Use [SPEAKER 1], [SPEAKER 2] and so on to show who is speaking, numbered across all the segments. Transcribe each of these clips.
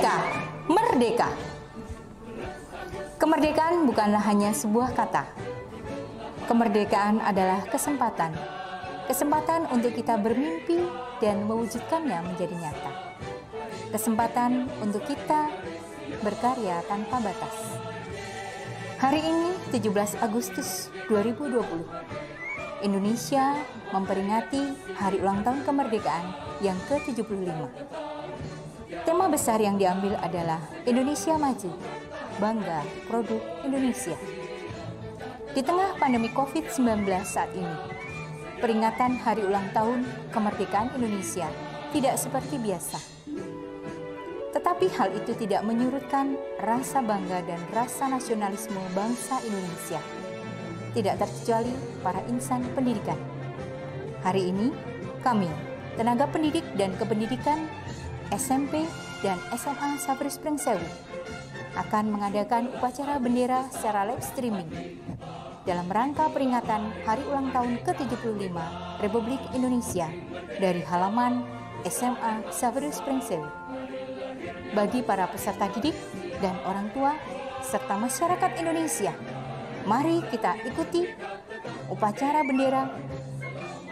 [SPEAKER 1] Merdeka! Merdeka! Kemerdekaan bukanlah hanya sebuah kata. Kemerdekaan adalah kesempatan. Kesempatan untuk kita bermimpi dan mewujudkannya menjadi nyata. Kesempatan untuk kita berkarya tanpa batas. Hari ini, 17 Agustus 2020, Indonesia memperingati Hari Ulang Tahun Kemerdekaan yang ke-75. Tema besar yang diambil adalah Indonesia Maju, Bangga Produk Indonesia. Di tengah pandemi COVID-19 saat ini, peringatan Hari Ulang Tahun Kemerdekaan Indonesia tidak seperti biasa. Tetapi hal itu tidak menyurutkan rasa bangga dan rasa nasionalisme bangsa Indonesia. Tidak terkecuali para insan pendidikan. Hari ini, kami, tenaga pendidik dan kependidikan SMP dan SMA Safri Springsewu, akan mengadakan upacara bendera secara live streaming dalam rangka peringatan Hari Ulang Tahun ke-75 Republik Indonesia dari halaman SMA Safri Springsewu. Bagi para peserta didik dan orang tua serta masyarakat Indonesia, mari kita ikuti upacara bendera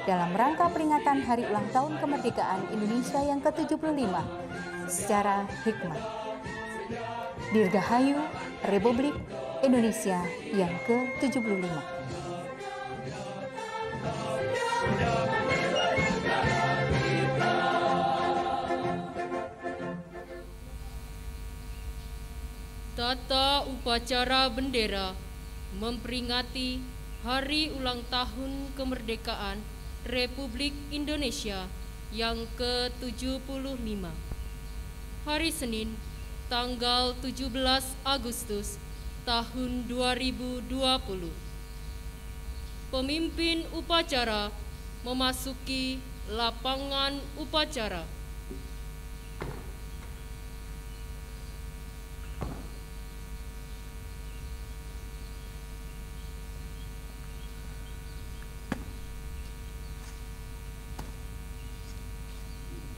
[SPEAKER 1] dalam rangka peringatan Hari Ulang Tahun Kemerdekaan Indonesia yang ke-75 secara hikmat. Dirgahayu Republik Indonesia yang ke-75.
[SPEAKER 2] Tata upacara bendera memperingati Hari Ulang Tahun Kemerdekaan Republik Indonesia yang ke-75. Hari Senin, tanggal 17 Agustus tahun 2020. Pemimpin upacara memasuki lapangan upacara.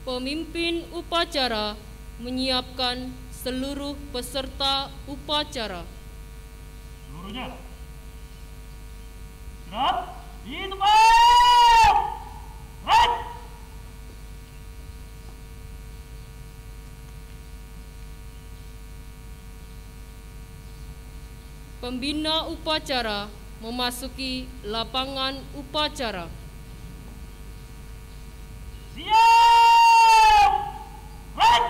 [SPEAKER 2] Pemimpin upacara menyiapkan seluruh peserta upacara.
[SPEAKER 3] Seluruhnya. Gerak, di tempat. Right.
[SPEAKER 2] Pembina upacara memasuki lapangan upacara.
[SPEAKER 3] Siap. Right.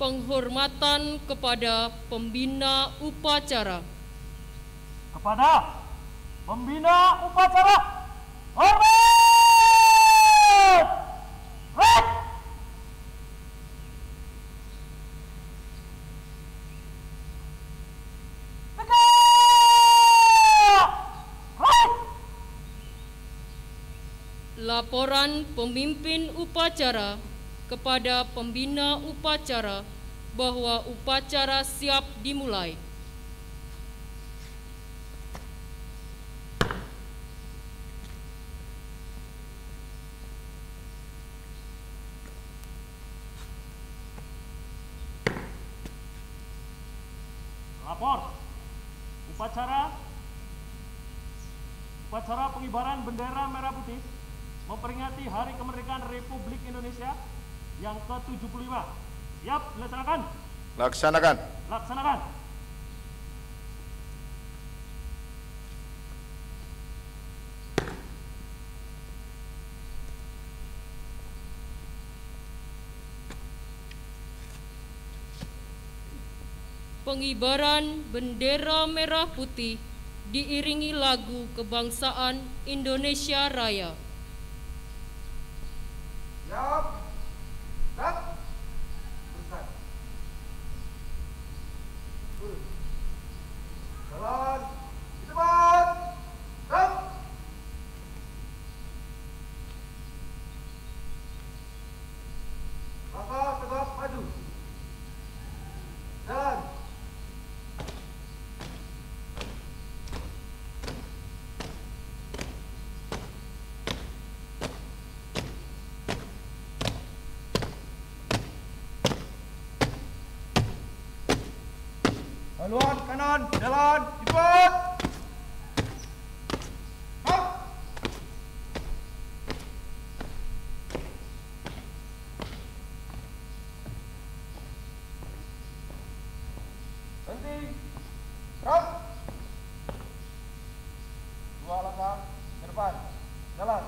[SPEAKER 2] Penghormatan kepada pembina upacara.
[SPEAKER 3] Kepada pembina upacara, hormat. Right. Tegak. Right.
[SPEAKER 2] Laporan pemimpin upacara kepada pembina upacara bahwa upacara siap dimulai.
[SPEAKER 3] Lapor. Upacara pengibaran bendera merah putih memperingati Hari Kemerdekaan Republik Indonesia yang ke-75. Siap dilaksanakan?
[SPEAKER 4] Laksanakan.
[SPEAKER 3] Laksanakan.
[SPEAKER 2] Pengibaran bendera merah putih diiringi lagu kebangsaan Indonesia Raya.
[SPEAKER 4] Siap. Gerak. Berstart. Jalan. Di depan. Gerak. Langkah tegap maju. Jalan. Haluan kanan, jalan, cepat. Hap. Berhenti. Gerak. 2 langkah ke depan. Jalan.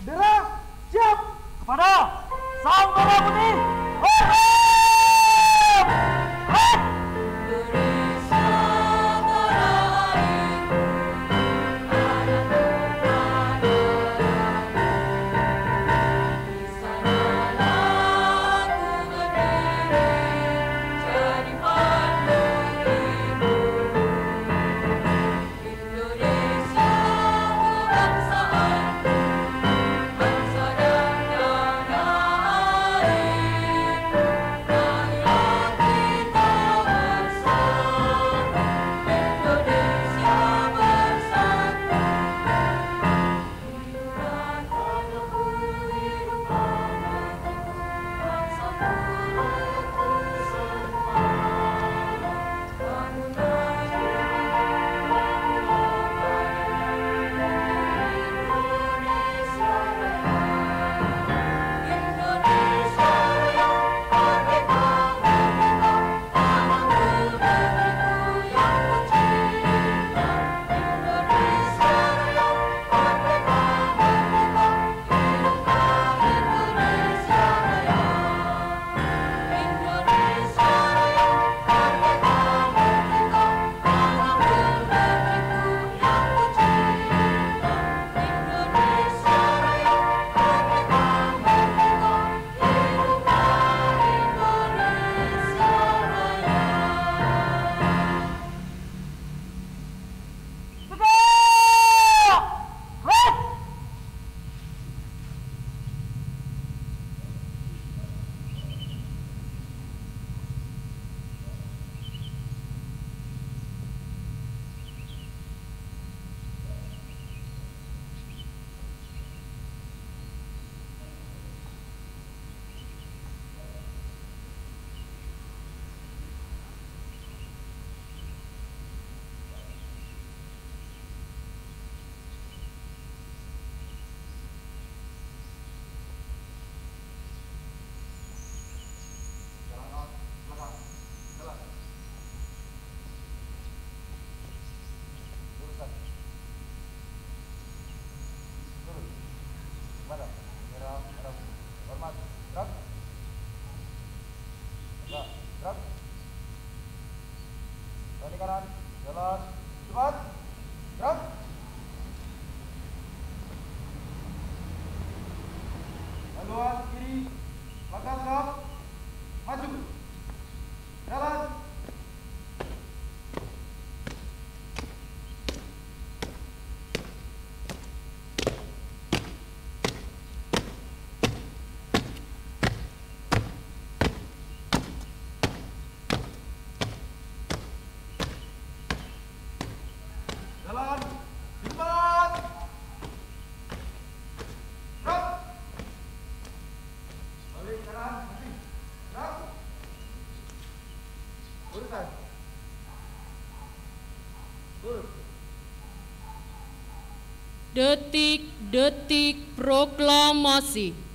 [SPEAKER 4] Bendera, siap.
[SPEAKER 3] Kepada Sang Merah Putih.
[SPEAKER 4] Kiri kanan, jalan, cepat, gerak. Haluan kiri, belakang gerak, maju, jalan. Jalan, cepat, gerak. Balik kanan, maju, gerak. Urutan. Turun.
[SPEAKER 2] Detik-detik proklamasi.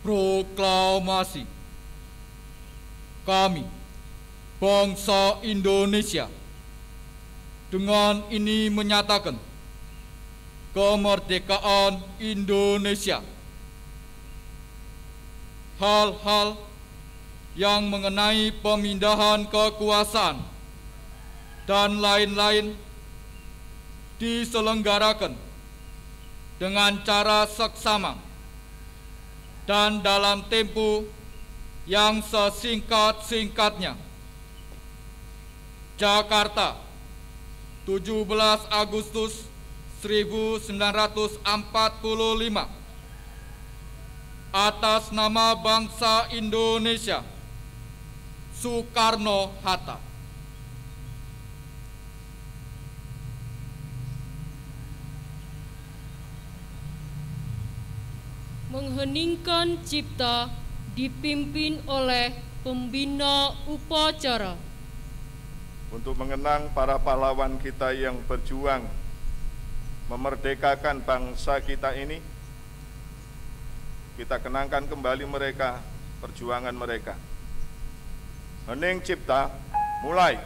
[SPEAKER 5] Proklamasi. Kami, bangsa Indonesia, dengan ini menyatakan kemerdekaan Indonesia. Hal-hal yang mengenai pemindahan kekuasaan dan lain-lain diselenggarakan dengan cara seksama dan dalam tempo yang sesingkat-singkatnya. Jakarta, 17 Agustus 1945. Atas nama bangsa Indonesia, Soekarno-Hatta.
[SPEAKER 2] Mengheningkan cipta dipimpin oleh pembina upacara.
[SPEAKER 6] Untuk mengenang para pahlawan kita yang berjuang memerdekakan bangsa kita ini, kita kenangkan kembali mereka, perjuangan mereka. Hening cipta, mulai.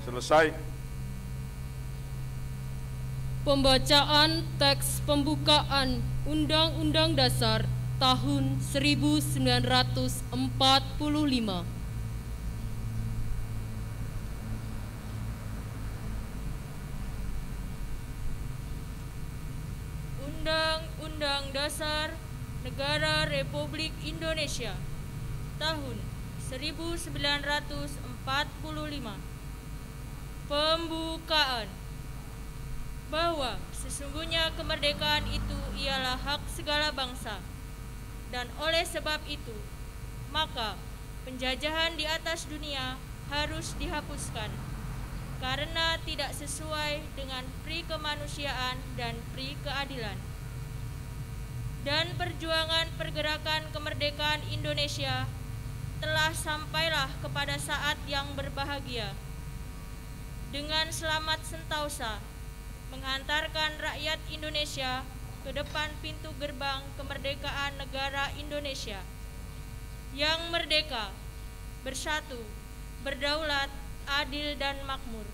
[SPEAKER 6] Selesai.
[SPEAKER 2] Pembacaan teks pembukaan Undang-Undang Dasar tahun 1945. Undang-Undang Undang-Undang Dasar Negara Republik Indonesia tahun 1945. Pembukaan. Bahwa sesungguhnya kemerdekaan itu ialah hak segala bangsa, dan oleh sebab itu maka penjajahan di atas dunia harus dihapuskan karena tidak sesuai dengan pri kemanusiaan dan pri keadilan. Dan perjuangan pergerakan kemerdekaan Indonesia telah sampailah kepada saat yang berbahagia dengan selamat sentosa menghantarkan rakyat Indonesia ke depan pintu gerbang kemerdekaan negara Indonesia yang merdeka, bersatu, berdaulat, adil dan makmur.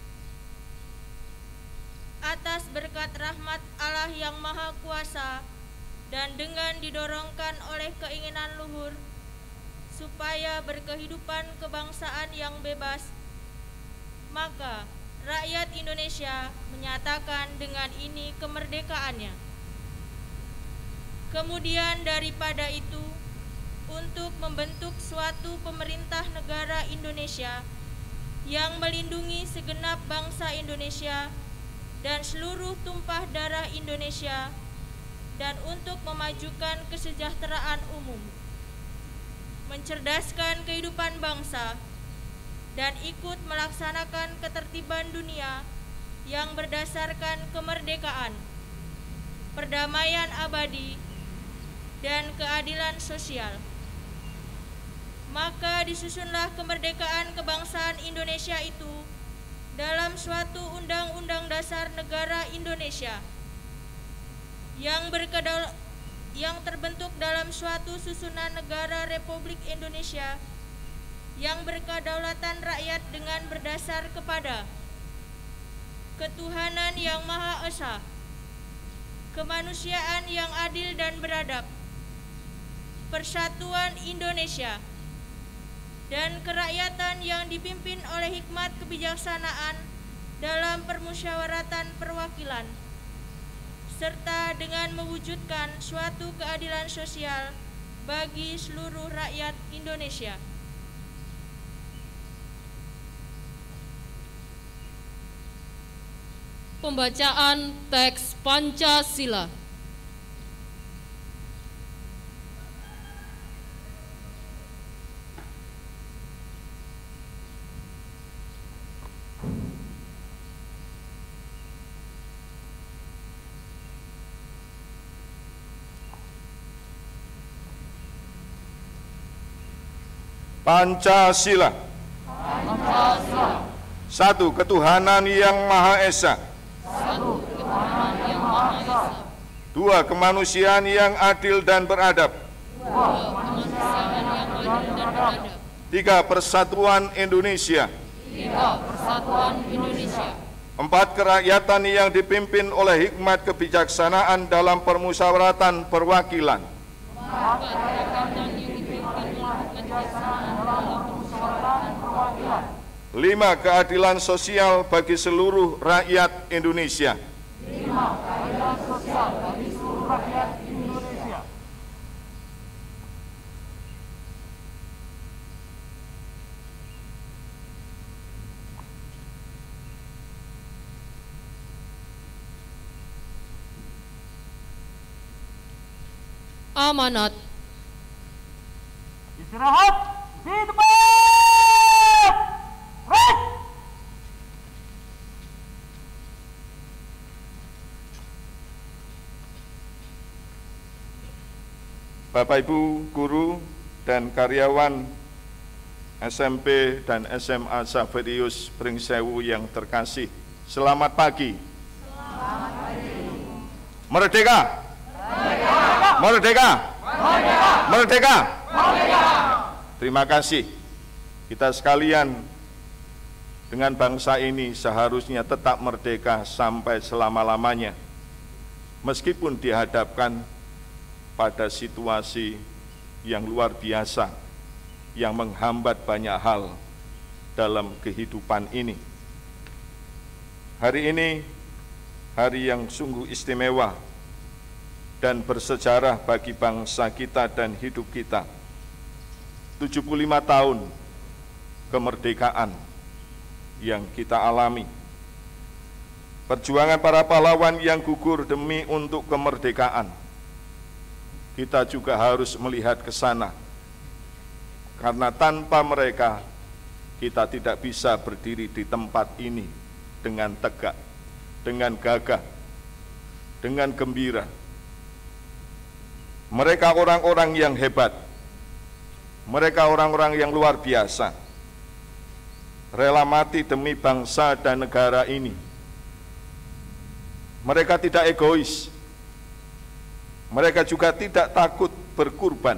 [SPEAKER 2] Atas berkat rahmat Allah yang Maha Kuasa dan dengan didorongkan oleh keinginan luhur supaya berkehidupan kebangsaan yang bebas, maka rakyat Indonesia menyatakan dengan ini kemerdekaannya. Kemudian daripada itu, untuk membentuk suatu pemerintah negara Indonesia yang melindungi segenap bangsa Indonesia dan seluruh tumpah darah Indonesia, dan untuk memajukan kesejahteraan umum, mencerdaskan kehidupan bangsa, dan ikut melaksanakan ketertiban dunia yang berdasarkan kemerdekaan, perdamaian abadi, dan keadilan sosial. Maka disusunlah kemerdekaan kebangsaan Indonesia itu dalam suatu undang-undang dasar negara Indonesia yang terbentuk dalam suatu susunan negara Republik Indonesia yang berkedaulatan rakyat dengan berdasar kepada ketuhanan yang Maha Esa, kemanusiaan yang adil dan beradab, persatuan Indonesia, dan kerakyatan yang dipimpin oleh hikmat kebijaksanaan dalam permusyawaratan perwakilan, serta dengan mewujudkan suatu keadilan sosial bagi seluruh rakyat Indonesia. Pembacaan teks Pancasila.
[SPEAKER 6] Pancasila. Satu, ketuhanan yang Maha Esa. Dua, kemanusiaan yang adil dan beradab. Tiga, persatuan Indonesia. Empat, kerakyatan yang dipimpin oleh hikmat kebijaksanaan dalam permusyawaratan perwakilan. Lima, keadilan sosial bagi seluruh rakyat Indonesia.
[SPEAKER 2] Amanat.
[SPEAKER 3] Istirahat di tempat. Right.
[SPEAKER 6] Bapak Ibu guru dan karyawan SMP dan SMA Xaverius Pringsewu yang terkasih, selamat pagi.
[SPEAKER 3] Selamat pagi.
[SPEAKER 6] Merdeka. Merdeka. Merdeka. Merdeka. Merdeka. Terima kasih. Kita sekalian dengan bangsa ini seharusnya tetap merdeka sampai selama-lamanya, meskipun dihadapkan pada situasi yang luar biasa yang menghambat banyak hal dalam kehidupan ini. Hari ini hari yang sungguh istimewa, dan bersejarah bagi bangsa kita dan hidup kita. 75 tahun kemerdekaan yang kita alami. Perjuangan para pahlawan yang gugur demi untuk kemerdekaan. Kita juga harus melihat ke sana. Karena tanpa mereka, kita tidak bisa berdiri di tempat ini dengan tegak, dengan gagah, dengan gembira. Mereka orang-orang yang hebat. Mereka orang-orang yang luar biasa. Rela mati demi bangsa dan negara ini. Mereka tidak egois. Mereka juga tidak takut berkurban.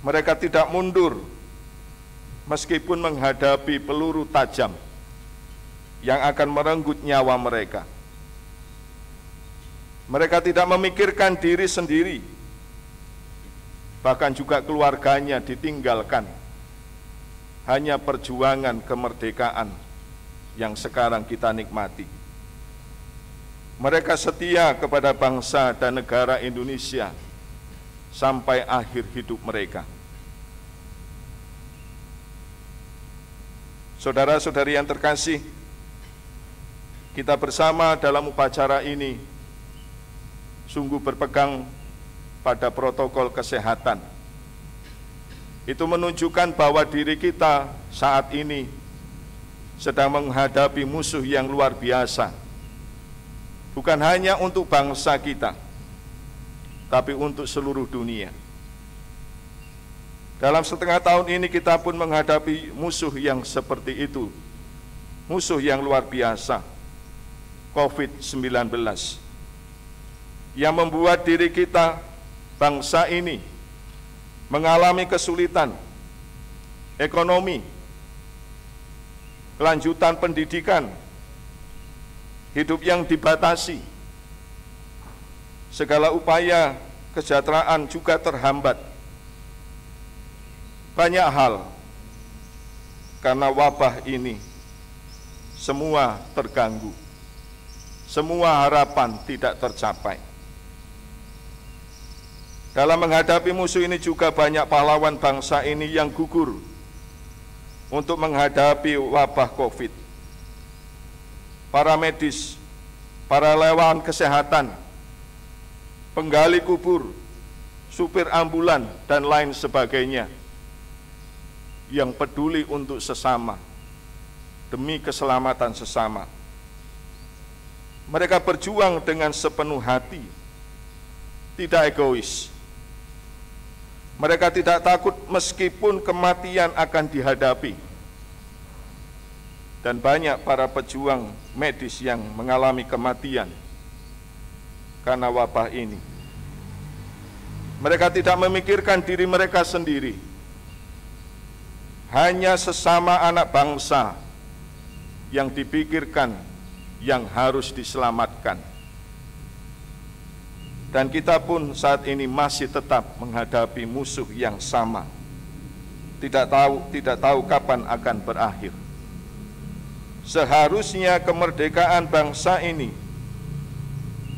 [SPEAKER 6] Mereka tidak mundur meskipun menghadapi peluru tajam yang akan merenggut nyawa mereka. Mereka tidak memikirkan diri sendiri, bahkan juga keluarganya ditinggalkan. Hanya perjuangan kemerdekaan yang sekarang kita nikmati. Mereka setia kepada bangsa dan negara Indonesia sampai akhir hidup mereka. Saudara-saudari yang terkasih, kita bersama dalam upacara ini sungguh berpegang pada protokol kesehatan. Itu menunjukkan bahwa diri kita saat ini sedang menghadapi musuh yang luar biasa. Bukan hanya untuk bangsa kita, tapi untuk seluruh dunia. Dalam setengah tahun ini kita pun menghadapi musuh yang seperti itu. Musuh yang luar biasa, COVID-19. Yang membuat diri kita, bangsa ini, mengalami kesulitan ekonomi, kelanjutan pendidikan, hidup yang dibatasi, segala upaya kesejahteraan juga terhambat. Banyak hal karena wabah ini semua terganggu, semua harapan tidak tercapai. Dalam menghadapi musuh ini juga banyak pahlawan bangsa ini yang gugur untuk menghadapi wabah COVID. Para medis, para relawan kesehatan, penggali kubur, supir ambulan, dan lain sebagainya yang peduli untuk sesama, demi keselamatan sesama. Mereka berjuang dengan sepenuh hati, tidak egois. Mereka tidak takut meskipun kematian akan dihadapi. Dan banyak para pejuang medis yang mengalami kematian karena wabah ini. Mereka tidak memikirkan diri mereka sendiri. Hanya sesama anak bangsa yang dipikirkan, yang harus diselamatkan. Dan kita pun saat ini masih tetap menghadapi musuh yang sama. Tidak tahu kapan akan berakhir. Seharusnya kemerdekaan bangsa ini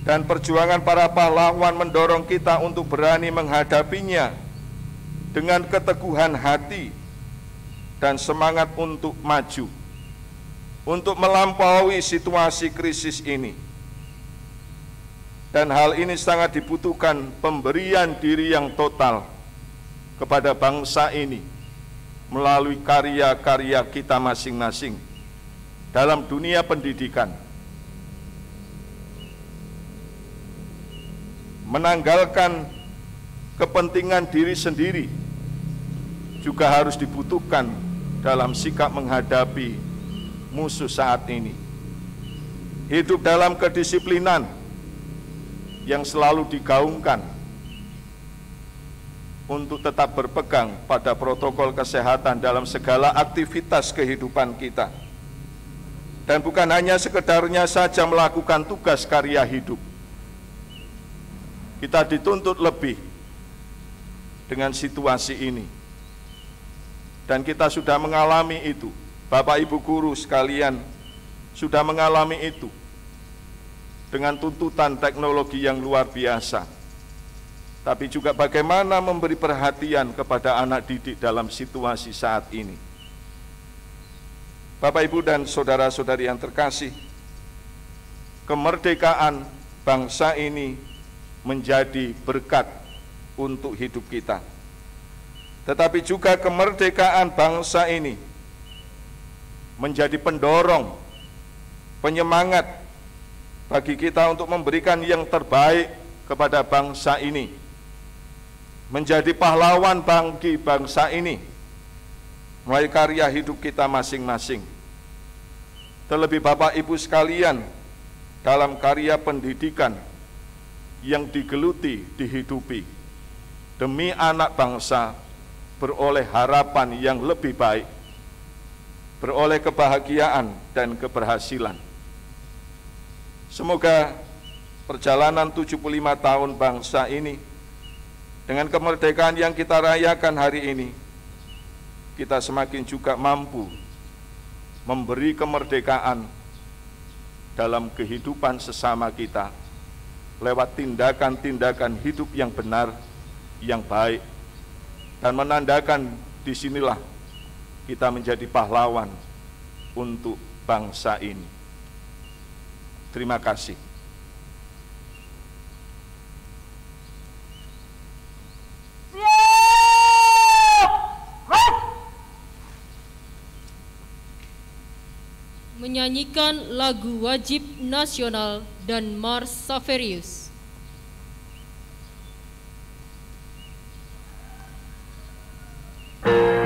[SPEAKER 6] dan perjuangan para pahlawan mendorong kita untuk berani menghadapinya dengan keteguhan hati dan semangat untuk maju, untuk melampaui situasi krisis ini. Dan hal ini sangat dibutuhkan pemberian diri yang total kepada bangsa ini melalui karya-karya kita masing-masing dalam dunia pendidikan. Menanggalkan kepentingan diri sendiri juga harus dibutuhkan dalam sikap menghadapi musuh saat ini. Hidup dalam kedisiplinan yang selalu digaungkan untuk tetap berpegang pada protokol kesehatan dalam segala aktivitas kehidupan kita. Dan bukan hanya sekedarnya saja melakukan tugas karya hidup. Kita dituntut lebih dengan situasi ini. Dan kita sudah mengalami itu. Bapak Ibu guru sekalian sudah mengalami itu. dengan tuntutan teknologi yang luar biasa, tapi juga bagaimana memberi perhatian kepada anak didik dalam situasi saat ini. Bapak, Ibu, dan saudara-saudari yang terkasih, kemerdekaan bangsa ini menjadi berkat untuk hidup kita. Tetapi juga kemerdekaan bangsa ini menjadi pendorong, penyemangat bagi kita untuk memberikan yang terbaik kepada bangsa ini, menjadi pahlawan bagi bangsa ini melalui karya hidup kita masing-masing. Terlebih Bapak Ibu sekalian, dalam karya pendidikan yang digeluti, dihidupi, demi anak bangsa beroleh harapan yang lebih baik, beroleh kebahagiaan dan keberhasilan. Semoga perjalanan 75 tahun bangsa ini, dengan kemerdekaan yang kita rayakan hari ini, kita semakin juga mampu memberi kemerdekaan dalam kehidupan sesama kita, lewat tindakan-tindakan hidup yang benar, yang baik, dan menandakan disinilah kita menjadi pahlawan untuk bangsa ini. Terima kasih.
[SPEAKER 2] Menyanyikan lagu wajib nasional dan Mars Saverius.
[SPEAKER 7] Thank you.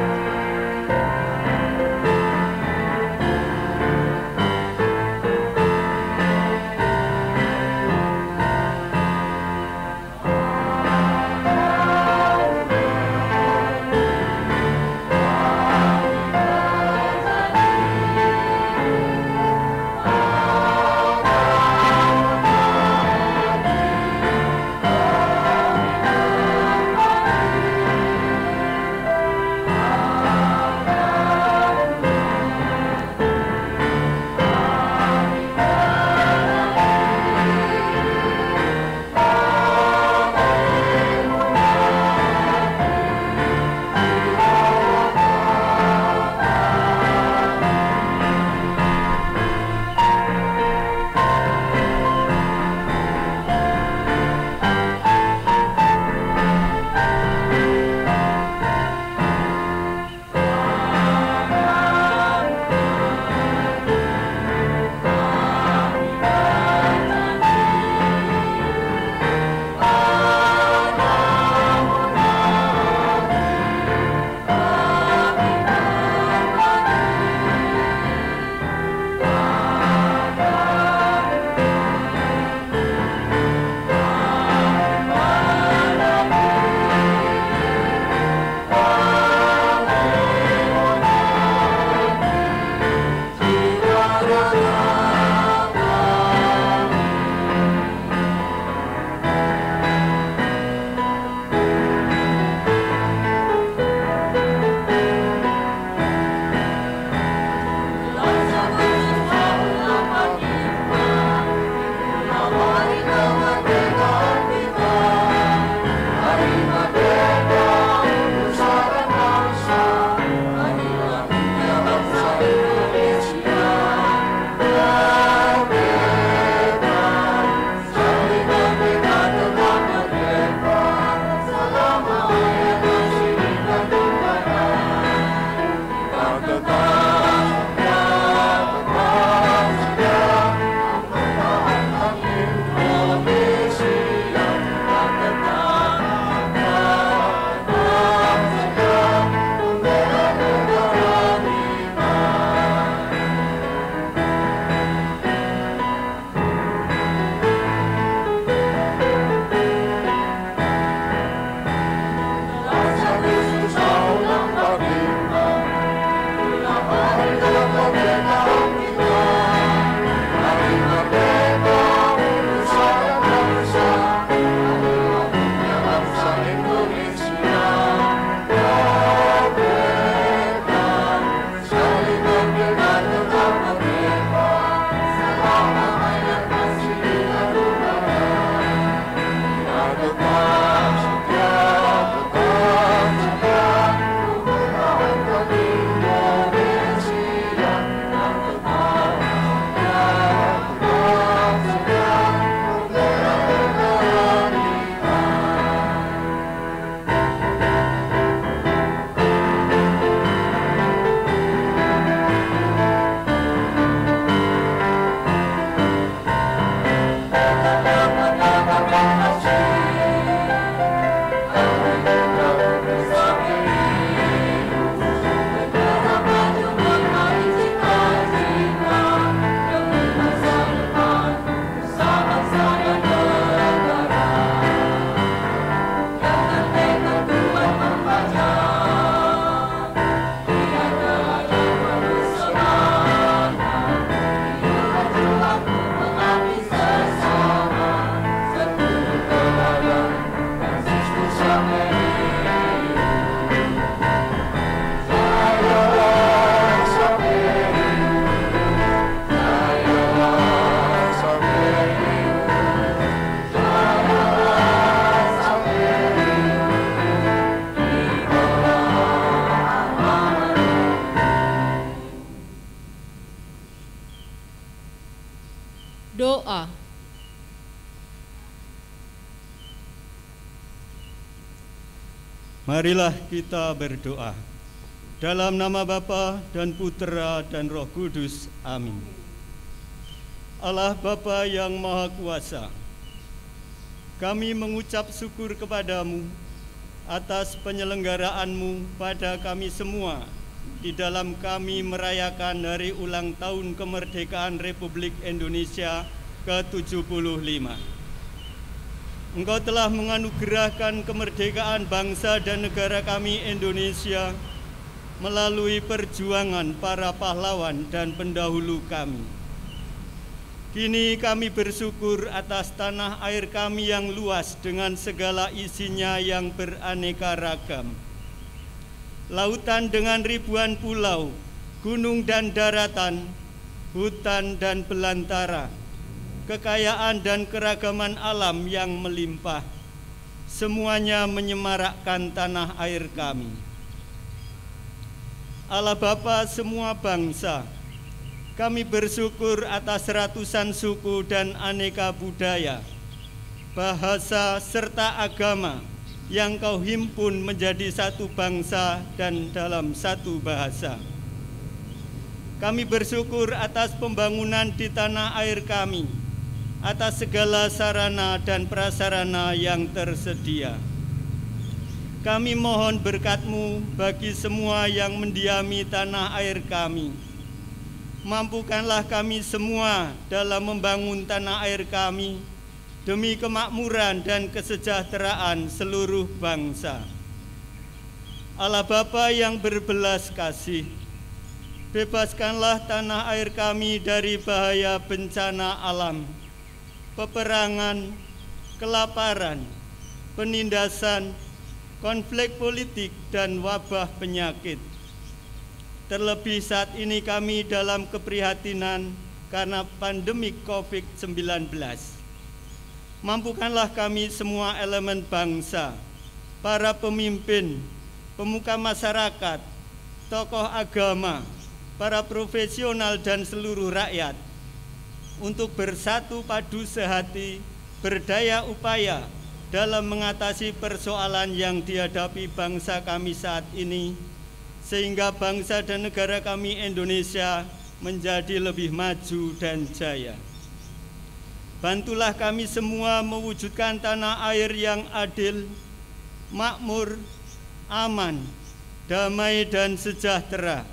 [SPEAKER 7] Marilah kita berdoa. Dalam nama Bapa dan Putera dan Roh Kudus. Amin. Allah Bapa yang Maha Kuasa, kami mengucap syukur kepadamu atas penyelenggaraanmu pada kami semua di dalam kami merayakan hari ulang tahun kemerdekaan Republik Indonesia ke-75. Engkau telah menganugerahkan kemerdekaan bangsa dan negara kami Indonesia melalui perjuangan para pahlawan dan pendahulu kami. Kini kami bersyukur atas tanah air kami yang luas dengan segala isinya yang beraneka ragam. Lautan dengan ribuan pulau, gunung dan daratan, hutan dan belantara, kekayaan dan keragaman alam yang melimpah, semuanya menyemarakkan tanah air kami. Allah Bapa semua bangsa, kami bersyukur atas ratusan suku dan aneka budaya, bahasa, serta agama yang Kau himpun menjadi satu bangsa dan dalam satu bahasa. Kami bersyukur atas pembangunan di tanah air kami, atas segala sarana dan prasarana yang tersedia. Kami mohon berkat-Mu bagi semua yang mendiami tanah air kami. Mampukanlah kami semua dalam membangun tanah air kami demi kemakmuran dan kesejahteraan seluruh bangsa. Allah Bapa yang berbelas kasih, bebaskanlah tanah air kami dari bahaya bencana alam, peperangan, kelaparan, penindasan, konflik politik, dan wabah penyakit. Terlebih saat ini kami dalam keprihatinan karena pandemi COVID-19. Mampukanlah kami semua elemen bangsa, para pemimpin, pemuka masyarakat, tokoh agama, para profesional dan seluruh rakyat untuk bersatu padu sehati, berdaya upaya dalam mengatasi persoalan yang dihadapi bangsa kami saat ini, sehingga bangsa dan negara kami Indonesia menjadi lebih maju dan jaya. Bantulah kami semua mewujudkan tanah air yang adil, makmur, aman, damai, dan sejahtera,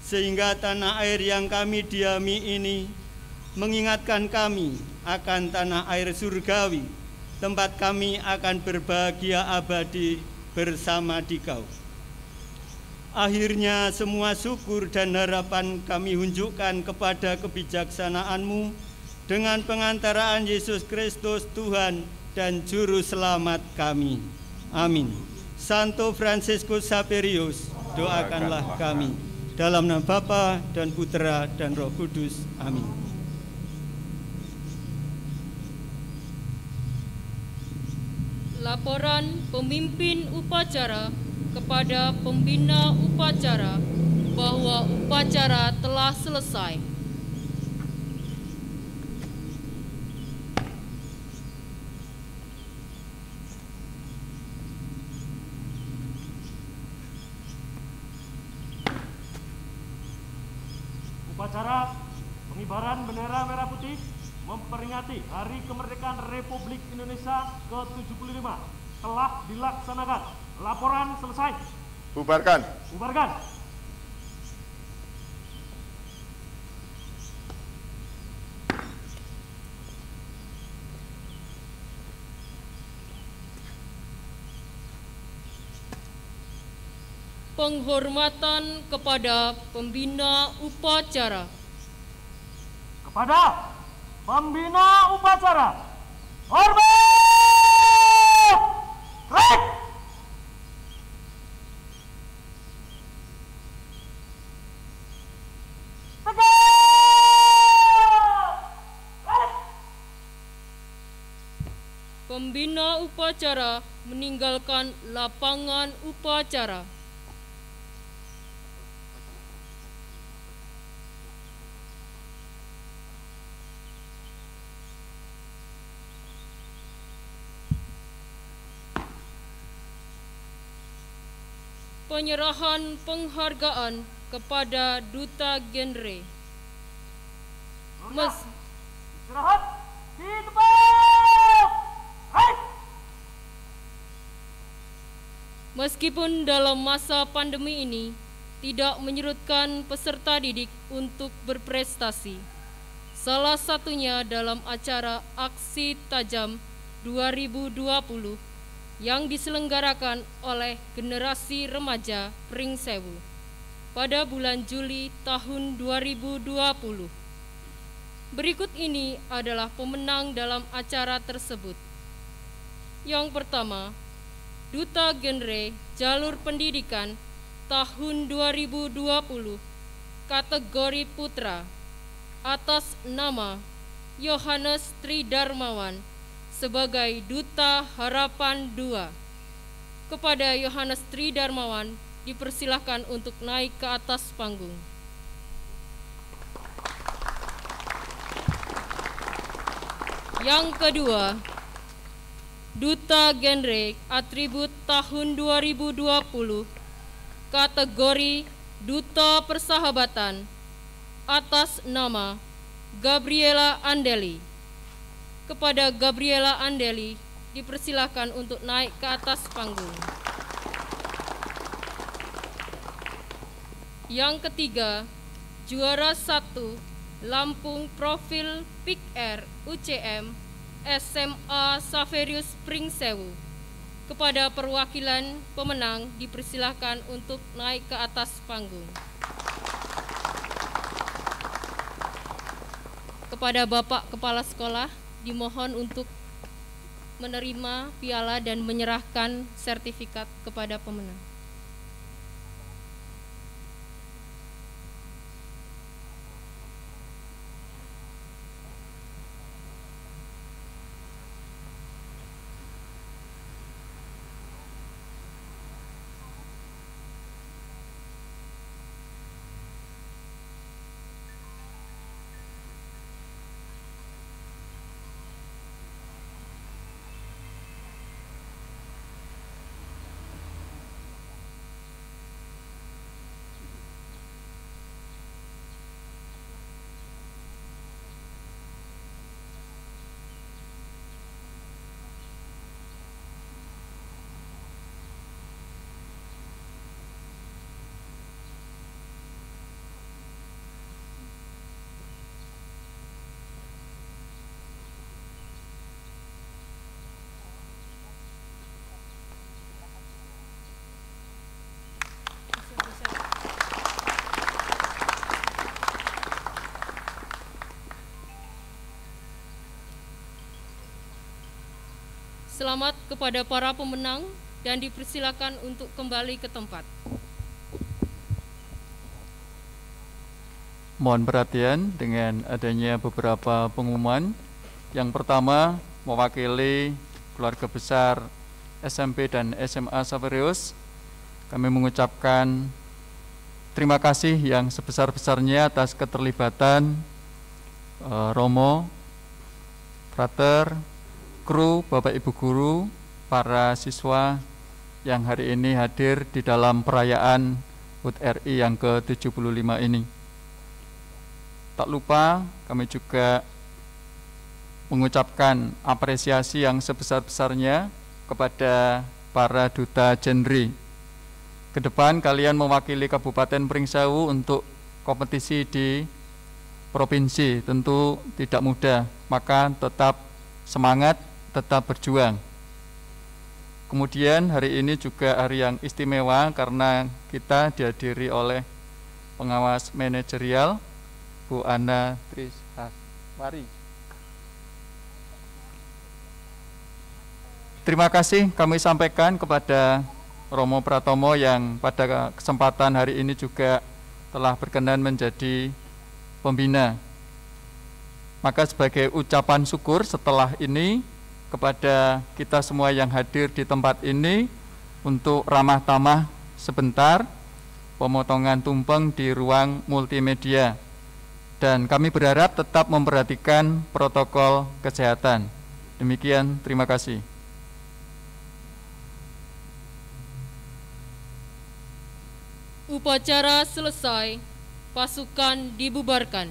[SPEAKER 7] sehingga tanah air yang kami diami ini mengingatkan kami akan tanah air surgawi, tempat kami akan berbahagia abadi bersama di Kau. Akhirnya semua syukur dan harapan kami unjukkan kepada kebijaksanaan-Mu dengan pengantaraan Yesus Kristus Tuhan dan Juru Selamat kami. Amin. Santo Fransiskus Xaverius, doakanlah kami. Dalam nama Bapa dan Putera dan Roh Kudus. Amin.
[SPEAKER 2] Laporan pemimpin upacara kepada pembina upacara bahwa upacara telah selesai.
[SPEAKER 3] Upacara pengibaran bendera merah putih memperingati Hari Kemerdekaan Republik Indonesia ke-75 telah dilaksanakan. Laporan selesai.
[SPEAKER 6] Bubarkan.
[SPEAKER 3] Bubarkan.
[SPEAKER 2] Penghormatan kepada pembina upacara.
[SPEAKER 3] Kepada pembina upacara, hormat! Baik.
[SPEAKER 2] Pembina upacara meninggalkan lapangan upacara. penyerahan penghargaan kepada Duta Genre.
[SPEAKER 3] Istirahat di tempat. Hai.
[SPEAKER 2] Meskipun dalam masa pandemi ini tidak menyurutkan peserta didik untuk berprestasi, salah satunya dalam acara Aksi Tajam 2020 yang diselenggarakan oleh Generasi Remaja Pringsewu pada bulan Juli tahun 2020. Berikut ini adalah pemenang dalam acara tersebut. Yang pertama, Duta Genre Jalur Pendidikan tahun 2020 kategori putra atas nama Yohanes Tridarmawan sebagai Duta Harapan 2. Kepada Yohanes Tridarmawan dipersilahkan untuk naik ke atas panggung. Yang kedua, Duta Genre Atribut tahun 2020 kategori Duta Persahabatan atas nama Gabriela Andeli. Kepada Gabriela Andeli dipersilahkan untuk naik ke atas panggung. Yang ketiga, juara 1 Lampung Profil Pik R UCM SMA Saverius Pringsewu. Kepada perwakilan pemenang dipersilahkan untuk naik ke atas panggung. Kepada Bapak Kepala Sekolah dimohon untuk menerima piala dan menyerahkan sertifikat kepada pemenang. Selamat kepada para pemenang dan dipersilakan untuk kembali ke tempat.
[SPEAKER 8] Mohon perhatian dengan adanya beberapa pengumuman. Yang pertama, mewakili keluarga besar SMP dan SMA Saverius, kami mengucapkan terima kasih yang sebesar-besarnya atas keterlibatan Romo, Frater, kru, Bapak Ibu Guru, para siswa yang hari ini hadir di dalam perayaan HUT RI yang ke-75 ini. Tak lupa kami juga mengucapkan apresiasi yang sebesar-besarnya kepada para duta genre. Ke depan kalian mewakili Kabupaten Pringsewu untuk kompetisi di provinsi, tentu tidak mudah, maka tetap semangat, tetap berjuang. Kemudian hari ini juga hari yang istimewa karena kita dihadiri oleh pengawas manajerial Bu Ana Triswari. Terima kasih kami sampaikan kepada Romo Pratomo yang pada kesempatan hari ini juga telah berkenan menjadi pembina. Maka sebagai ucapan syukur setelah ini kepada kita semua yang hadir di tempat ini untuk ramah tamah sebentar pemotongan tumpeng di ruang multimedia, dan kami berharap tetap memperhatikan protokol kesehatan. Demikian, terima kasih.
[SPEAKER 2] Upacara selesai, pasukan dibubarkan.